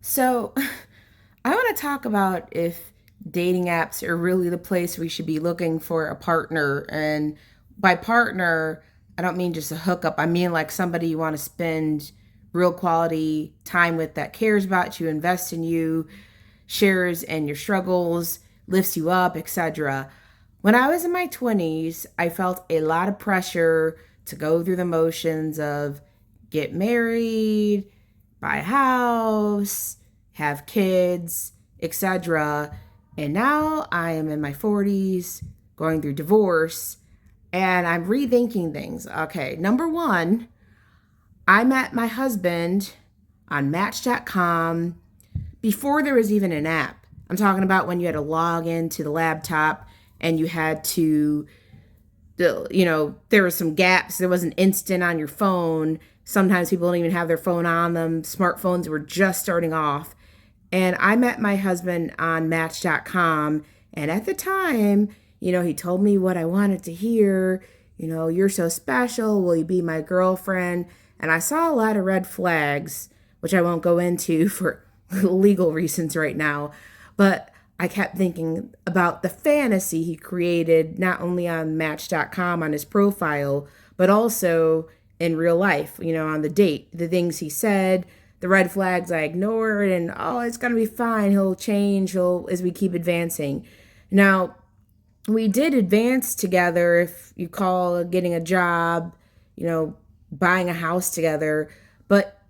So, I want to talk about if dating apps are really the place we should be looking for a partner. And by partner, I don't mean just a hookup. I mean like somebody you want to spend real quality time with that cares about you, invests in you, shares in your struggles, lifts you up, etc. When I was in my 20s, I felt a lot of pressure to go through the motions of get married, buy a house, have kids, etc. And now I am in my 40s, going through divorce, and I'm rethinking things. Okay, number one, I met my husband on Match.com before there was even an app. I'm talking about when you had to log into the laptop and you had to, there were some gaps. There wasn't instant on your phone. Sometimes people don't even have their phone on them. Smartphones were just starting off. And I met my husband on Match.com. And at the time, he told me what I wanted to hear. You're so special. Will you be my girlfriend? And I saw a lot of red flags, which I won't go into for legal reasons right now. But I kept thinking about the fantasy he created, not only on Match.com on his profile, but also in real life, on the date, the things he said, the red flags I ignored, and oh, it's gonna be fine. He'll change. He'll as we keep advancing. Now, we did advance together. If you call getting a job, buying a house together. But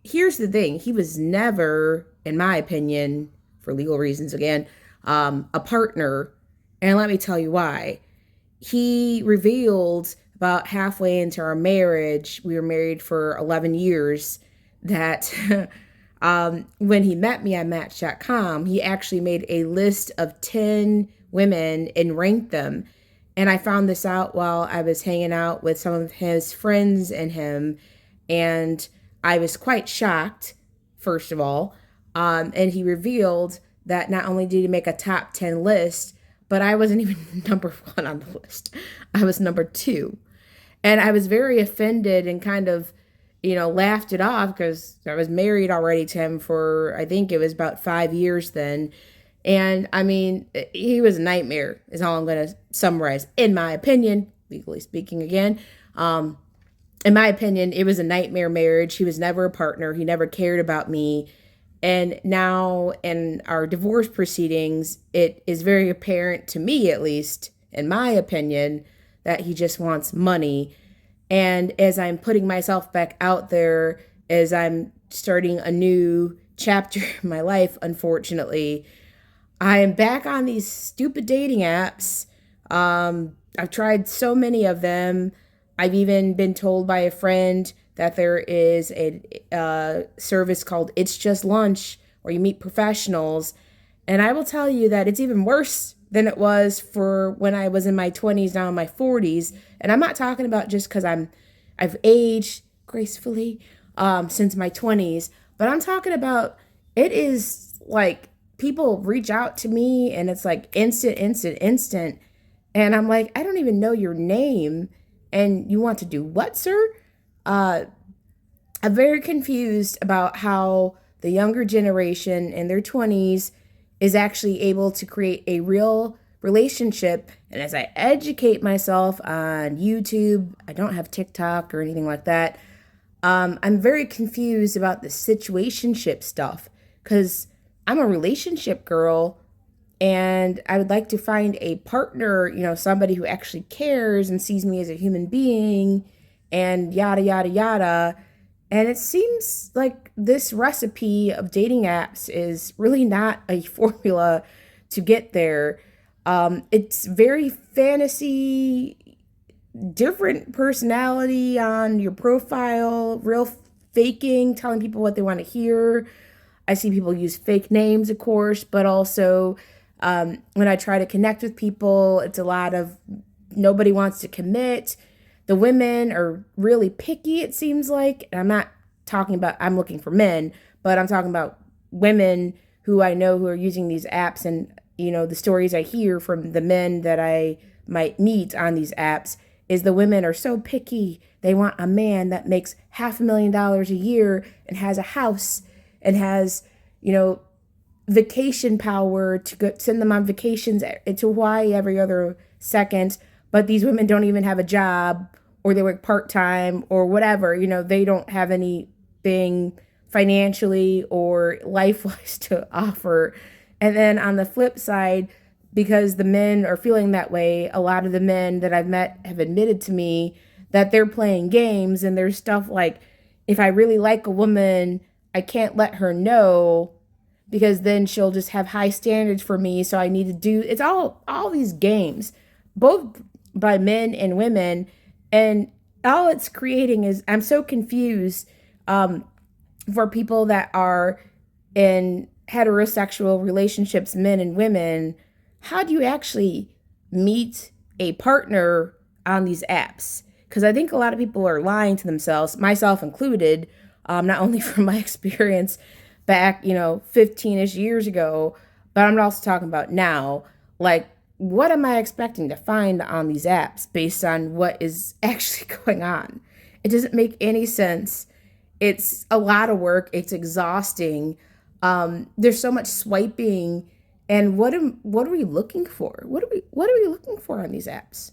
here's the thing: he was never, in my opinion, for legal reasons again, a partner. And let me tell you why. He revealed about halfway into our marriage, we were married for 11 years, that when he met me on Match.com, he actually made a list of 10 women and ranked them. And I found this out while I was hanging out with some of his friends and him. And I was quite shocked, first of all. And he revealed that not only did he make a top 10 list, but I wasn't even number one on the list. I was number two. And I was very offended and kind of, laughed it off because I was married already to him for, I think it was about 5 years then. And I mean, he was a nightmare, is all I'm going to summarize. In my opinion, legally speaking again, in my opinion, it was a nightmare marriage. He was never a partner. He never cared about me. And now in our divorce proceedings, it is very apparent to me, at least, in my opinion, that he just wants money. And as I'm putting myself back out there, as I'm starting a new chapter in my life, unfortunately, I am back on these stupid dating apps. I've tried so many of them. I've even been told by a friend that there is a service called It's Just Lunch where you meet professionals. And I will tell you that it's even worse than it was for when I was in my 20s, now in my 40s. And I'm not talking about just because I've aged gracefully since my 20s, but I'm talking about it is like people reach out to me and it's like instant, instant, instant. And I'm like, I don't even know your name. And you want to do what, sir? Uh, I'm very confused about how the younger generation in their 20s is actually able to create a real relationship. And as I educate myself on YouTube, I don't have TikTok or anything like that. I'm very confused about the situationship stuff because I'm a relationship girl and I would like to find a partner, somebody who actually cares and sees me as a human being and yada, yada, yada. And it seems like this recipe of dating apps is really not a formula to get there. It's very fantasy, different personality on your profile, real faking, telling people what they want to hear. I see people use fake names, of course, but also when I try to connect with people, it's a lot of nobody wants to commit. The women are really picky, it seems like. And I'm not talking about, I'm looking for men, but I'm talking about women who I know who are using these apps. And, the stories I hear from the men that I might meet on these apps is the women are so picky. They want a man that makes $500,000 a year and has a house and has, you know, vacation power to go, send them on vacations to Hawaii every other second, but these women don't even have a job, or they work part time or whatever. You know, they don't have anything financially or life wise to offer. And then on the flip side, because the men are feeling that way, a lot of the men that I've met have admitted to me that they're playing games, and there's stuff like, if I really like a woman, I can't let her know because then she'll just have high standards for me. So I need to do, it's all these games, both by men and women. And all it's creating is, I'm so confused, for people that are in heterosexual relationships, men and women. How do you actually meet a partner on these apps? Because I think a lot of people are lying to themselves, myself included, not only from my experience back, 15-ish years ago, but I'm also talking about now. Like, what am I expecting to find on these apps based on what is actually going on? It doesn't make any sense. It's a lot of work. It's exhausting. There's so much swiping. And what are we looking for? What are we looking for on these apps?